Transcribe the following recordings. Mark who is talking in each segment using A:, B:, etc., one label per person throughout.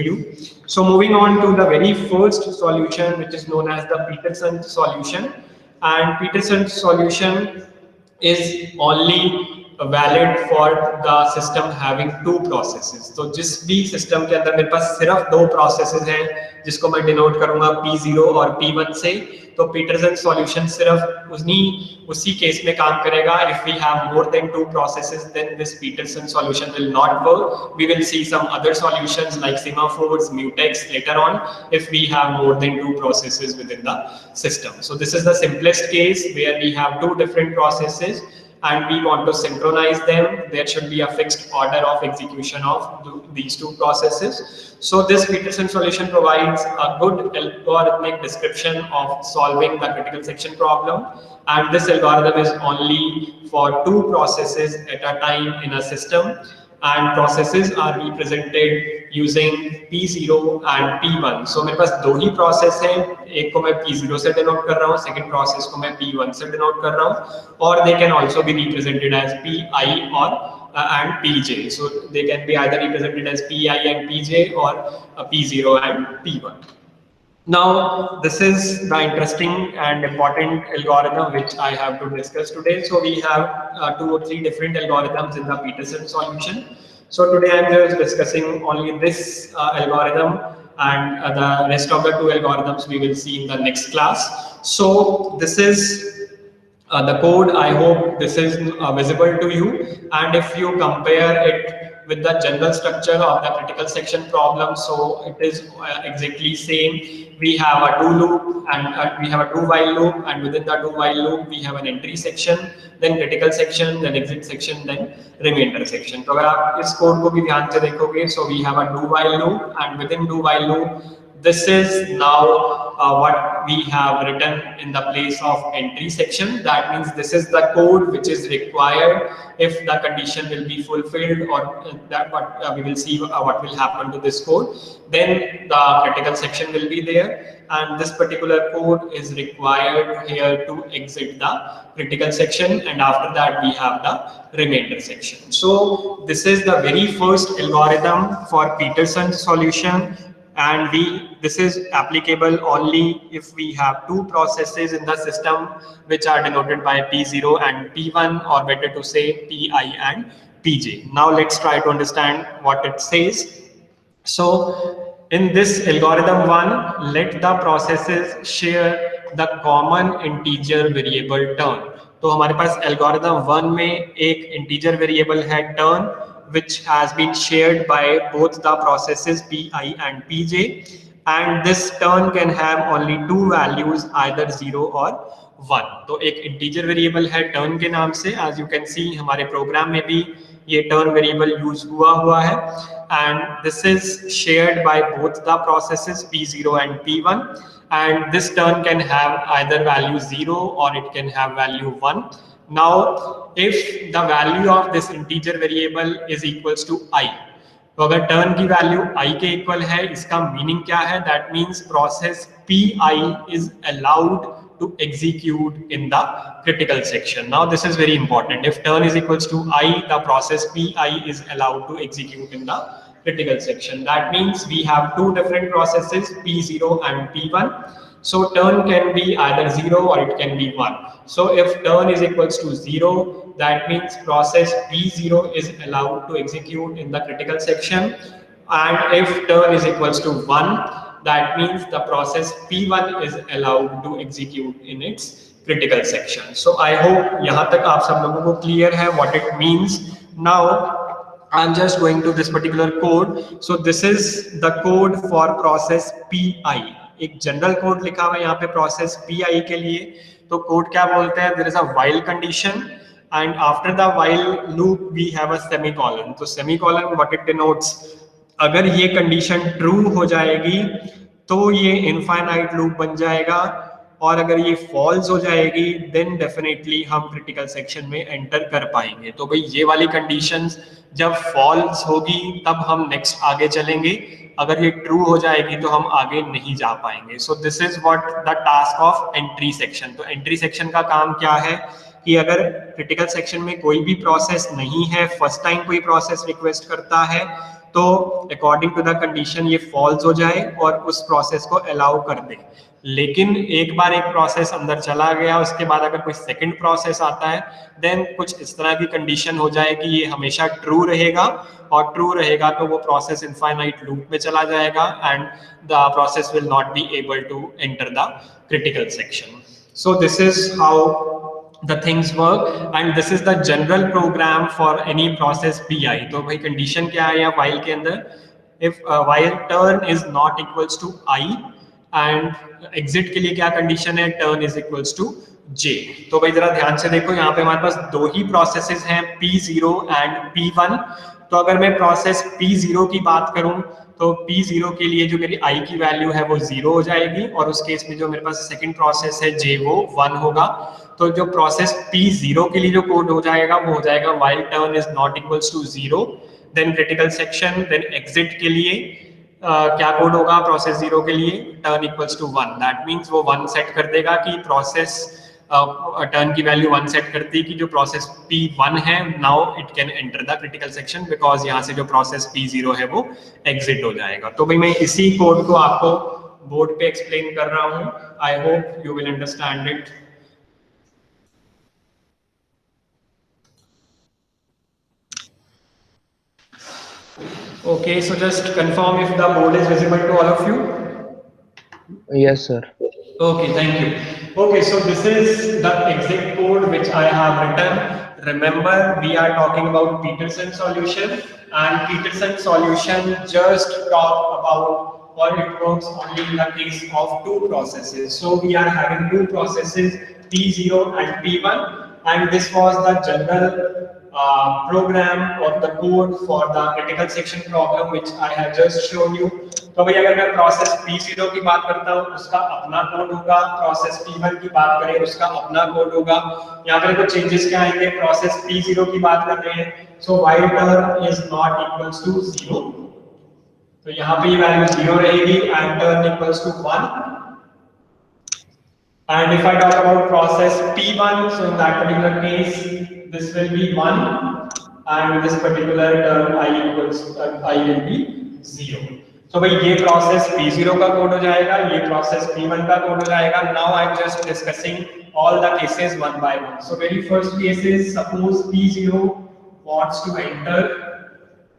A: you. So moving on to the very first solution, which is known as the Peterson solution. And Peterson solution is only valid for the system having two processes. तो जिस भी system के अंदर मेरे पास सिर्फ दो processes हैं जिसको मैं डिनोट करूंगा P0 और P1 से, तो पीटरसन सॉल्यूशन सिर्फ उसी केस में काम करेगा. If we have more than two processes, then this Peterson solution will not work. We will see some other solutions like semaphores, mutex later on if we have more than two processes within the system. So this is the simplest case where we have two different processes and we want to synchronize them. There should be a fixed order of execution of these two processes. So this Peterson solution provides a good algorithmic description of solving the critical section problem, and this algorithm is only for two processes at a time in a system, and processes are represented using P0 and P1. So मेरे पास दो ही process हैं, एक को मैं P0 से denote कर रहा हूँ, second process को मैं P1 से denote कर रहा हूँ, और they can also be represented as Pi or and Pj. So they can be either represented as Pi and Pj or P0 and P1. Now, this is the interesting and important algorithm which I have to discuss today. So we have 2 or 3 different algorithms in the Peterson solution. So today I am just discussing only this algorithm, and the rest of the 2 algorithms we will see in the next class. So this is the code. I hope this is visible to you, and if you compare it with the general structure of the critical section problem, so it is exactly same. We have a do loop and we have a do while loop, and within the do while loop we have an entry section, then critical section, then exit section, then remainder section. तो अगर आप इस code को भी ध्यान से देखोगे, so we have a do while loop, and within do while loop this is now what we have written in the place of entry section. That means this is the code which is required if the condition will be fulfilled, or that what we will see what will happen to this code. Then the critical section will be there, and this particular code is required here to exit the critical section, and after that we have the remainder section. So this is the very first algorithm for Peterson solution, and this is applicable only if we have two processes in the system which are denoted by P0 and P1, or better to say Pi and Pj. Now let's try to understand what it says. So in this algorithm 1, let the processes share the common integer variable turn. तो हमारे पास algorithm 1 में एक integer variable है turn, which has been shared by both the processes Pi and Pj, and this turn can have only two values, either 0 or 1. तो एक integer variable है turn के नाम से, as you can see हमारे program में भी ये turn variable use हुआ है, and this is shared by both the processes P0 and P1, and this turn can have either value 0 or it can have value 1. Now, if the value of this integer variable is equals to I, तो अगर turn की value I के equal है, इसका meaning क्या है? That means process Pi is allowed to execute in the critical section. Now this is very important. If turn is equals to I, the process Pi is allowed to execute in the critical section. That means we have two different processes, P0 and P1. So turn can be either 0 or it can be 1. So if turn is equals to 0, that means process P0 is allowed to execute in the critical section. And if turn is equals to 1, that means the process P1 is allowed to execute in its critical section. So I hope यहाँ तक आप सब लोगों को clear है what it means. Now I'm just going to this particular code. So this is the code for process Pi. एक general code लिखा हुआ है यहाँ पे प्रोसेस Pi के लिए. तो कोड क्या बोलते हैं? There is a while condition, and after the while loop we have a semicolon. तो semicolon what it denotes, अगर ये कंडीशन ट्रू हो जाएगी तो ये इनफाइनाइट लूप बन जाएगा, और अगर ये फॉल्स हो जाएगी देन डेफिनेटली हम क्रिटिकल सेक्शन में एंटर कर पाएंगे. तो भाई ये वाली कंडीशंस जब फॉल्स होगी तब हम नेक्स्ट आगे चलेंगे, अगर ये ट्रू हो जाएगी तो हम आगे नहीं जा पाएंगे. सो this is what the task of entry section. तो एंट्री सेक्शन का काम क्या है कि अगर क्रिटिकल सेक्शन में कोई भी प्रोसेस नहीं है, फर्स्ट टाइम कोई प्रोसेस रिक्वेस्ट करता है, तो तो अकॉर्डिंग टू द कंडीशन ये फॉल्स हो जाए और उस प्रोसेस को अलाउ कर दे। लेकिन एक बार एक प्रोसेस अंदर चला गया, उसके बाद अगर कोई सेकंड प्रोसेस आता है, देन कुछ इस तरह की कंडीशन हो जाए कि ये हमेशा ट्रू रहेगा, और ट्रू रहेगा तो वो प्रोसेस इनफाइनाइट लूप में चला जाएगा and the process will not be able to enter the critical section. So this is how the things work and this is the general program for any process pi। तो भाई condition क्या है यहाँ while के अंदर, if while turn is not equals to I and exit के लिए क्या कंडीशन है, turn is equals to j। तो भाई जरा ध्यान से देखो, यहाँ पे हमारे पास दो ही प्रोसेसेस हैं P0 एंड P1। तो अगर मैं प्रोसेस P0 की बात करूं तो P0 के लिए जो मेरी I की वैल्यू है वो 0 हो जाएगी, और उस केस में जो मेरे पास सेकंड प्रोसेस है J वो 1 होगा। तो जो प्रोसेस P0 के लिए जो कोड हो जाएगा वो हो जाएगा while turn is not equals to 0, then critical section, then exit के लिए क्या कोड होगा प्रोसेस 0 के लिए, turn equals to 1। That means वो 1 सेट कर देगा कि प्रोसेस टर्न की वैल्यू 1 सेट करती है कि जो प्रोसेस P1 है now it can enter the critical section, because यहाँ से जो प्रोसेस P0 है वो एग्जिट हो जाएगा। तो भाई मैं इसी कोड को आपको बोर्ड पे एक्सप्लेन कर रहा हूँ, I hope you will understand it. Okay, so just confirm if the board is visible to all of you.
B: Yes, sir.
A: Okay, thank you. Okay, so this is the exit code which I have written. Remember, we are talking about Peterson solution, and Peterson solution just talk about, or it works only in the case of two processes. So we are having two processes, P0 and P1, and this was the general program of the code for the critical section problem which I have just shown you। तो भाई अगर मैं process P0 की बात करता हूँ उसका अपना कोड होगा, प्रोसेस P1 की बात करें उसका अपना कोड होगा। यहाँ पर कुछ चेंजेस क्या आएंगे, प्रोसेस P0 की बात कर रहे हैं, सो while turn is not equals to 0, तो यहाँ पे ये वैल्यू 0 रहेगी and turn equals to 1। And if I talk about process P1, so in that particular case, this will be 1, and this particular term I will be 0. So भाई ये process P0 का code हो जाएगा, ये process P1 का code हो जाएगा। Now I'm just discussing all the cases one by one. So very first case is suppose P0 wants to enter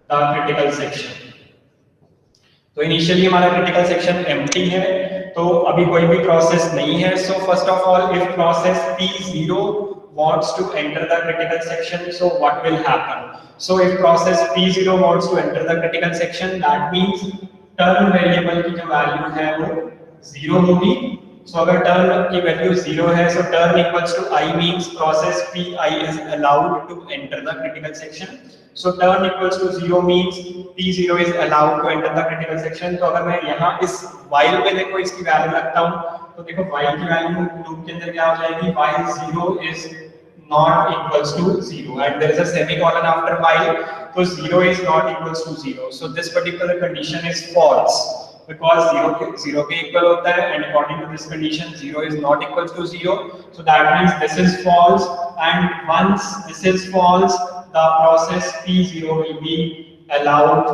A: the critical section। तो इनिशियली हमारा क्रिटिकल सेक्शन एम्प्टी है, तो अभी कोई भी प्रोसेस नहीं है। So first of all if process P0 wants to enter the critical section, so what will happen? So if process P0 wants to enter the critical section, that means turn variable की जो value है वो 0 होगी। सो अगर turn की value 0 है, so turn equals to I means process Pi is allowed to enter the critical section। So turn equals to 0 means P0 is allowed to enter the critical section। तो अगर मैं यहाँ इस while पे देखो इसकी वैल्यू रखता हूँ, तो देखो while की वैल्यू लूप के अंदर क्या हो जाएगी, while 0 is not equals to 0 and there is a semicolon after while, तो 0 is not equals to 0। So this particular condition is false because 0 के equal होता है, and according to this condition 0 is not equals to 0। So that means this is false, and once this is false, the process P0 will be allowed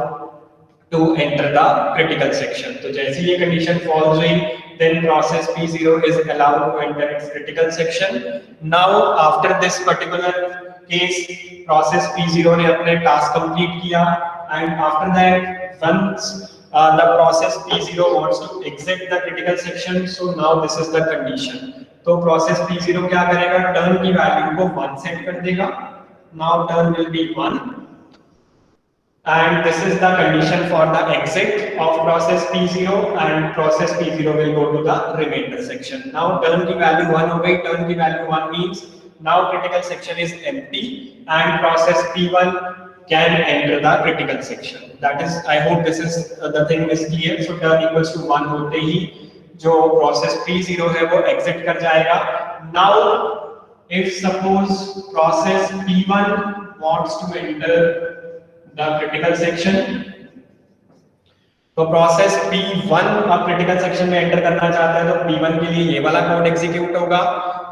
A: to enter the critical section। तो जैसे ये condition false हुई, then process P0 is allowed to enter its critical section। Now after this particular case, process P0 ने अपने task complete किया, and after that once the process P0 wants to exit the critical section, so now this is the condition। तो process P0 क्या करेगा, turn की value को 1 set कर देगा। Now turn will be 1, and this is the condition for the exit of process P0, and process P0 will go to the remainder section। Now turn की value 1 हो गई, turn की value 1 means now critical section is empty and process P1 can enter the critical section। That is, I hope this is the thing is clear। So turn equals to 1 होते ही जो process P0 है वो exit कर जाएगा। Now if suppose process P1 wants to enter the critical section, तो process P1 अब critical section में enter करना चाहता है, तो P1 के लिए ये वाला कोड एग्जीक्यूट होगा।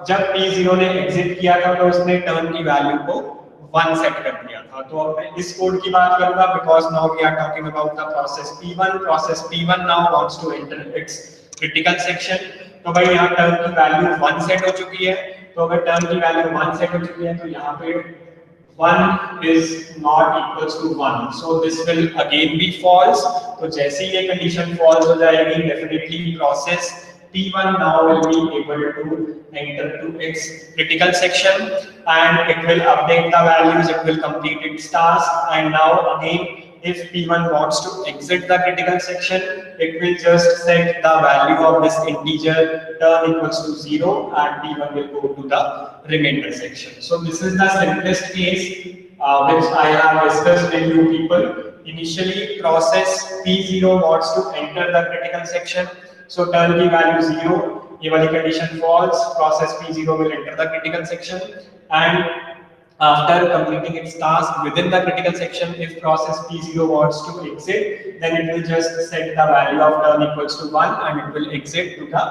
A: जब P0 ने एग्जिट किया था तो उसने टर्न की वैल्यू को 1 सेट कर दिया था। तो अब मैं इस कोड की बात करूंगा because now we are talking about the process P1 now wants to enter its critical section. तो भाई यहाँ टर्न की वैल्यू 1 सेट हो चुकी है। तो अगर टर्न की वैल्यू 1 सेट हो चुकी है तो यहाँ पे 1 is not equals to 1, so this will again be false। तो जैसे ही ये कंडीशन false हो जाएगी, definitely process P1 now will be able to enter to its critical section and it will update the values, it will complete its task, and now again if P1 wants to exit the critical section, it will just set the value of this integer turn equals to 0 and P1 will go to the remainder section. So this is the simplest case which I have discussed with you people. Initially process P0 wants to enter the critical section, so turn की value 0, ये वाली condition false, process P0 will enter the critical section and after completing its task within the critical section, if process P0 wants to exit, then it will just set the value of turn equals to 1 and it will exit to the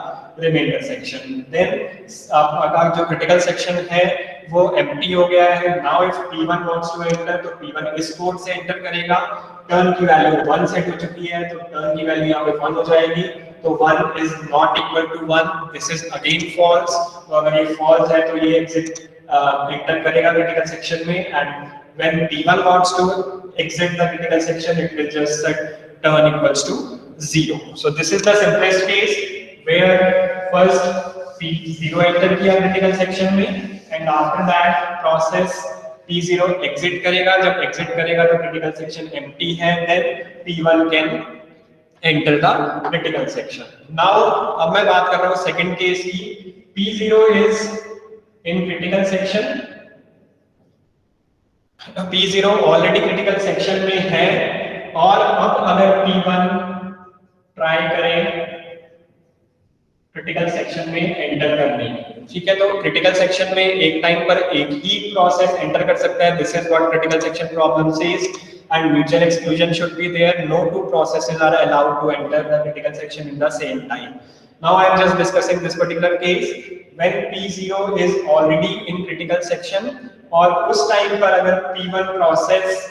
A: remainder section. Then अगर जो critical section है वो empty हो गया है, now if P1 wants to enter तो P1 इस code से enter करेगा, turn की value 1 सेट हो चुकी है तो turn की value यहाँ पे 1 हो जाएगी, तो 1 is not equal to 1, this is again false। तो अगर ये false है तो ये exit enter करेगा critical section में, and when P1 wants to exit the critical section, it will just set turn equals to 0. So this is the simplest case where first P0 enter किया critical section में and after that process P0 exit करेगा, जब exit करेगा तो critical section empty है, then P1 can enter the critical section. Now अब मैं बात कर रहा हूँ second case की, P0 is in critical section, P0 already critical section में है और अब अगर P1 ट्राई करें क्रिटिकल सेक्शन में एंटर करने, ठीक है, तो क्रिटिकल सेक्शन में एक टाइम पर एक ही प्रोसेस एंटर कर सकता है। This is what critical section problem says and mutual exclusion should be there. No two processes are allowed to enter the critical section in the same time. Now I am just discussing this particular case when P0 is already in critical section और उस time पर अगर P1 process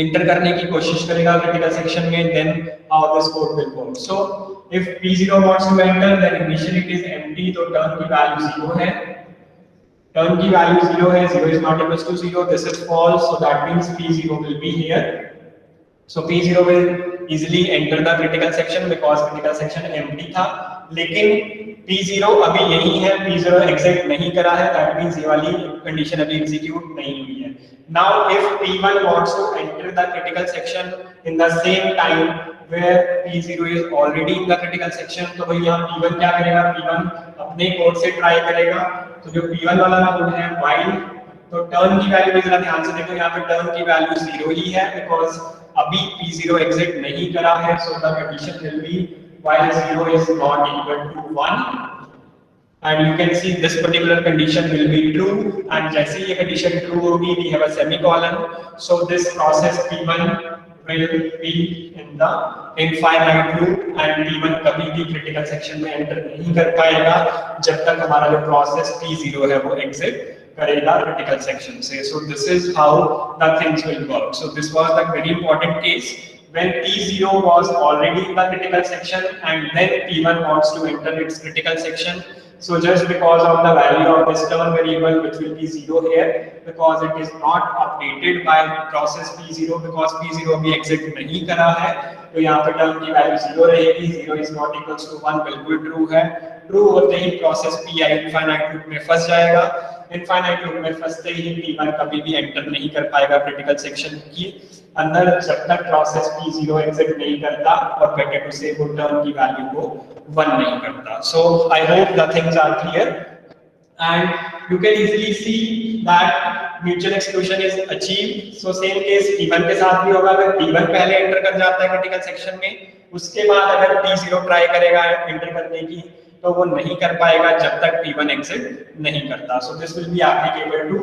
A: enter करने की कोशिश करेगा critical section में, then how this code will go. So if P0 wants to enter, then initially it is empty, तो turn की value 0 है, turn की value 0 है, 0 is not equals to 0, this is false, so that means P0 will be here. So P0 will easily enter the critical section because critical section empty था, लेकिन P0 अभी यही है, P0 exit नहीं करा है, that means ये वाली condition अभी execute नहीं हुई है. Now if P1 wants to enter the critical section in the same time where P0 is already in the critical section, तो भाई यहाँ P1 क्या करेगा, P1 अपने कोड से ट्राई करेगा, तो जो P1 वाला कोड है while, तो टर्न की वैल्यू भी जरा ध्यान से देखो, यहाँ पे टर्न की वैल्यू 0 ही है बिकॉज अभी P0 एग्जिट नहीं करा है, so the condition will be while 0 is not equal to 1 and you can see this particular condition will be true, and जैसे ही ये condition true होगी we have a semicolon, so this process P1 will be in the infinite loop and P1 कभी भी critical section में enter नहीं कर पाएगा जब तक हमारा जो process P0 है वो exit करेगा critical section से. So this is how the things will work. So this was the very important case when P0 was already in the critical section and then P1 wants to enter its critical section. So just because of the value of this turn variable, which will be 0 here, because it is not updated by process P0, because P0 भी exit नहीं करा है, तो यहाँ पे term की value 0 रहेगी, 0 is not equals to 1 बिल्कुल ट्रू है. ट्रू होते ही प्रोसेस Pi इनफाइनाइट लूप में फंस जाएगा, इनफाइनाइट लूप में फंसते ही P1 कभी भी एंटर नहीं कर पाएगा क्रिटिकल सेक्शन की अंदर जब तक प्रोसेस P0 एग्जिट नहीं करता और बेटर टू से वो टर्म की वैल्यू को 1 नहीं करता. So I hope the things are clear and you can easily see that mutual exclusion is achieved. So same case P1 के साथ भी होगा, अगर P1 पहले एंटर कर जाता है क्रिटिकल सेक्शन में, उसके बाद अगर P0 ट्राई करेगा एंटर करने की तो वो नहीं कर पाएगा जब तक P1 एग्जिट नहीं करता. So this will be applicable to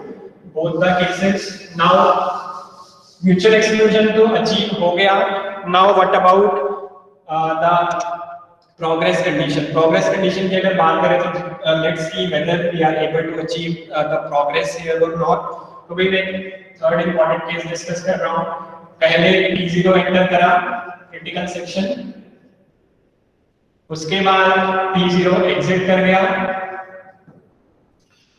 A: both the cases. Now mutual exclusion तो अचीव हो गया. Now what about the progress condition? Progress condition की अगर बात करें तो let's see whether we are able to achieve the progress here or not. तो भाई मैं थर्ड इंपॉर्टेंट केस डिस्कस कर रहा हूँ। पहले P0 एंटर करा क्रिटिकल सेक्शन, उसके बाद P0 एग्जिट कर गया।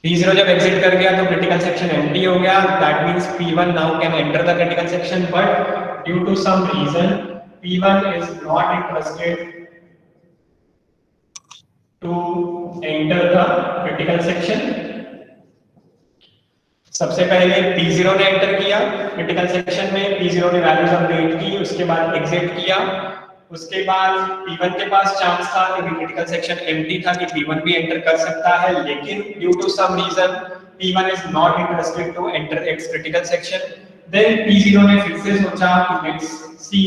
A: P0 जब एग्जिट कर गया तो क्रिटिकल सेक्शन एम्प्टी हो गया, that means P1 now can enter the critical section, but due to some reason P1 is not interested to enter the critical section. सबसे पहले P0 ने एंटर किया क्रिटिकल सेक्शन में, P0 ने values update की, उसके बाद एग्जिट किया। उसके बाद P1 के पास चांस था क्योंकि क्रिटिकल सेक्शन एम्प्टी था कि P1 भी एंटर कर सकता है, लेकिन due to some reason P1 is not interested to enter its critical section. Then P0 ने फिर से सोचा कि लेट्स सी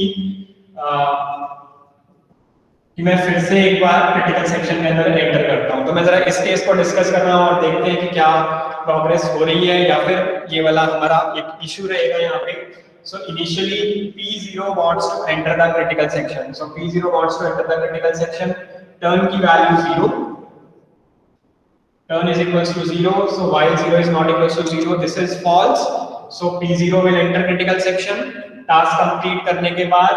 A: कि मैं फिर से एक बार क्रिटिकल सेक्शन के अंदर एंटर करता हूं। तो मैं जरा इस केस को डिस्कस कर रहा हूं और देखते हैं कि क्या प्रोग्रेस हो रही है या फिर ये वाला हमारा एक इशू रहेगा यहाँ पे। So initially P0 wants to enter the critical section. So P0 wants to enter the critical section. Turn की value 0. Turn is equals to 0. So while 0 is not equals to 0, this is false. So P0 will enter critical section. Task complete करने के बाद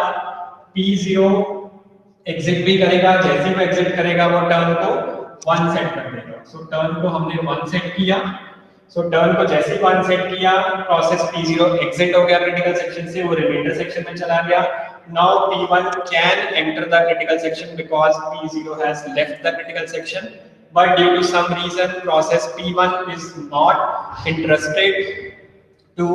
A: P0 exit भी करेगा। जैसे ही वो exit करेगा वो टर्न को 1 सेट कर देगा। सो टर्न को हमने 1 सेट किया। सो टर्न को जैसे ही 1 सेट किया, प्रोसेस P0 एग्जिट हो गया क्रिटिकल सेक्शन से, वो रिमाइंडर सेक्शन में चला गया। Now P1 can enter the critical section because P0 has left the critical section, but due to some reason process P1 is not interested to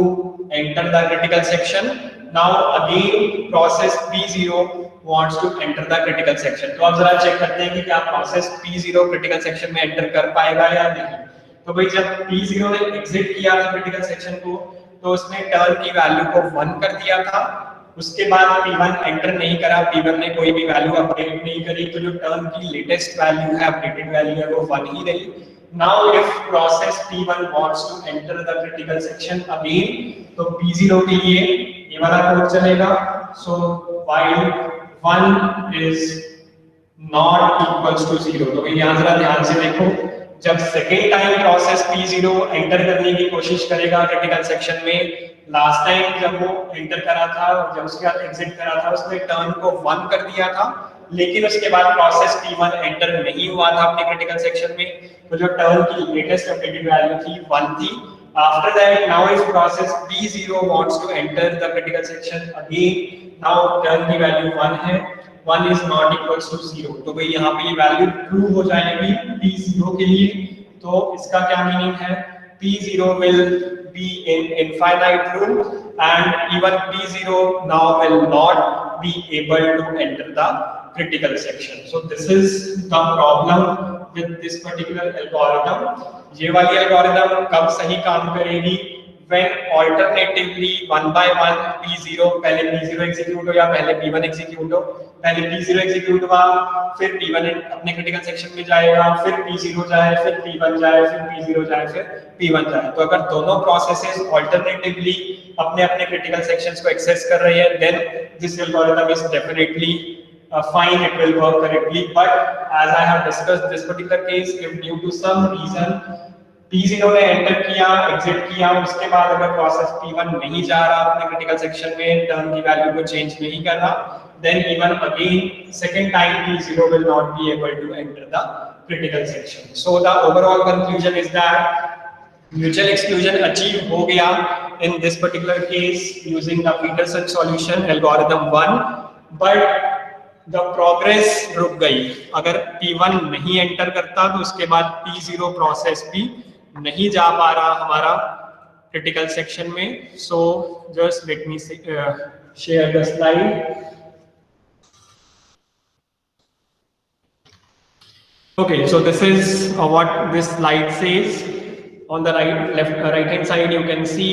A: enter the critical section. Now again process P0 wants to enter the critical section. तो अब जरा check करते हैं कि क्या process P0 critical section में enter कर पाएगा या नहीं। तो भाई जब P0 ने एग्जिट किया था क्रिटिकल सेक्शन को, तो उसने टर्न की वैल्यू को 1 कर दिया था। उसके बाद P1 एंटर नहीं करा, P1 ने कोई भी वैल्यू अपडेट नहीं करी, तो जो टर्न की लेटेस्ट वैल्यू है, अपडेटेड वैल्यू है, वो 1 ही रही। Now if process P1 wants to enter the critical section again, तो P0 के लिए ये वाला कोड चलेगा। So while 1 is not equals to 0, तो यहाँ जरा ध्यान से देखो, जब second time process P0 enter करने की कोशिश करेगा क्रिटिकल सेक्शन में, लास्ट टाइम जब वो एंटर करा था, जब उसके बाद एग्जिट करा था, उसने टर्न को 1 कर दिया था, लेकिन उसके बाद प्रोसेस P1 एंटर नहीं हुआ था अपने क्रिटिकल सेक्शन में, तो जो टर्न की लेटेस्ट अपडेटेड वैल्यू थी 1 थी। After that now if process P0 wants to enter the critical section again, now turn की वैल्यू 1 है, 1 is not equals to 0, तो भाई यहाँ पे ये वैल्यू ट्रू हो जाएगी P0 के लिए। तो इसका क्या मीनिंग है? P0 will be in infinite loop and even P0 now will not be able to enter the critical section. So this is the problem with this particular algorithm. ये वाली algorithm कब सही काम करेगी? When alternatively 1 by 1 P0, पहले P0 execute हो या पहले P1 एग्जीक्यूट हो, पहले P0 एग्जीक्यूट हुआ, फिर P1 अपने क्रिटिकल सेक्शन में जाएगा, फिर P0 जाए, फिर P1 जाए, फिर P0 जाए, फिर P1 जाए। तो अगर दोनों प्रोसेसेस ऑल्टरनेटिवली अपने अपने क्रिटिकल सेक्शंस को एक्सेस कर रही है, then this algorithm is definitely fine, it will work correctly. But as I have discussed this particular case, if due to some reason P0 ने एंटर किया, एग्जिट किया, उसके बाद अगर प्रोसेस P1 नहीं जा रहा अपने क्रिटिकल सेक्शन में, टर्न की वैल्यू को चेंज नहीं कर रहा, then even again second time P0 will not be able to enter the critical section. So the overall conclusion is that mutual exclusion achieve हो गया in this particular case using the Peterson solution algorithm 1, but the progress रुक गई। अगर P1 नहीं enter करता तो उसके बाद P0 प्रोसेस भी नहीं जा पा रहा हमारा क्रिटिकल सेक्शन में। So just let me share the slide. Okay, so this is what this slide says. On the right hand side you can see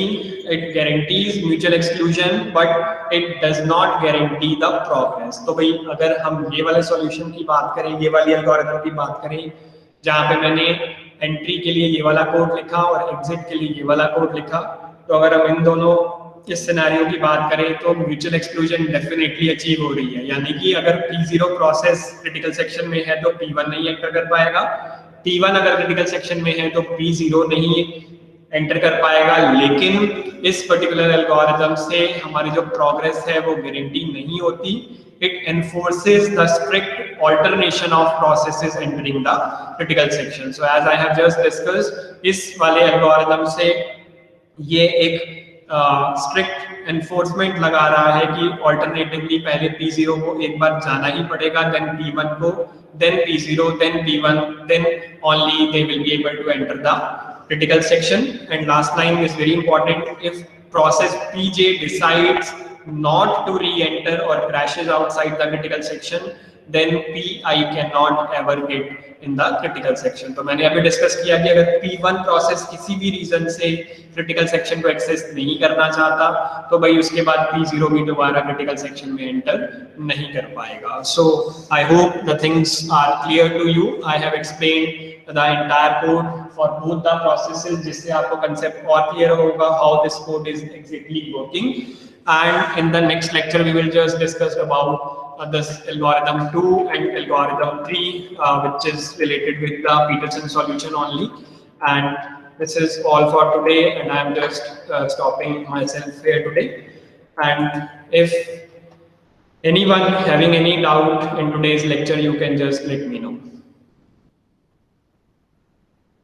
A: it guarantees mutual exclusion but it does not guarantee the progress. तो भाई अगर हम ये वाले solution की बात करें, ये वाली एल्गोरिथम की बात करें, जहाँ पे मैंने एंट्री के लिए ये वाला कोड लिखा और एग्जिट के लिए ये वाला कोड लिखा, तो अगर हम इन दोनों इस सिनेरियो की बात करें तो म्यूचुअल एक्सक्लूजन डेफिनेटली अचीव हो रही है। यानी कि अगर P0 प्रोसेस क्रिटिकल सेक्शन में है तो P1 नहीं एंटर कर पाएगा, P1 अगर क्रिटिकल सेक्शन में है तो P0 नहीं एंटर कर पाएगा, लेकिन इस पर्टिकुलर एल्गोरिथम से हमारी जो प्रोग्रेस है वो गारंटी नहीं होती. It enforces the strict alternation of processes entering the critical section. So as I have just discussed, इस वाले एल्गोरिथम से ये एक स्ट्रिक्ट एनफोर्समेंट लगा रहा है कि ऑल्टरनेटिवली पहले P0 को एक बार जाना ही पड़ेगा, देन P1 को, then P0, then P1, then only they will be able to enter the critical section. And last line is very important: if process Pj decides not to re-enter or crashes outside the critical section, then Pi cannot ever get in the critical section. तो मैंने अभी discuss किया कि अगर P1 process किसी भी reason से critical section को एक्सेस नहीं करना चाहता, तो भाई उसके बाद P0 भी दोबारा क्रिटिकल सेक्शन में एंटर नहीं कर पाएगा. So I hope the things are clear to you. I have explained the entire code for both the processes, जिससे आपको कंसेप्ट और क्लियर होगा how this code is exactly working. And in the next lecture, we will just discuss about this algorithm 2 and algorithm 3, which is related with the Peterson solution only. And this is all for today, and I am just stopping myself here today. And if anyone having any doubt in today's lecture, you can just let me know.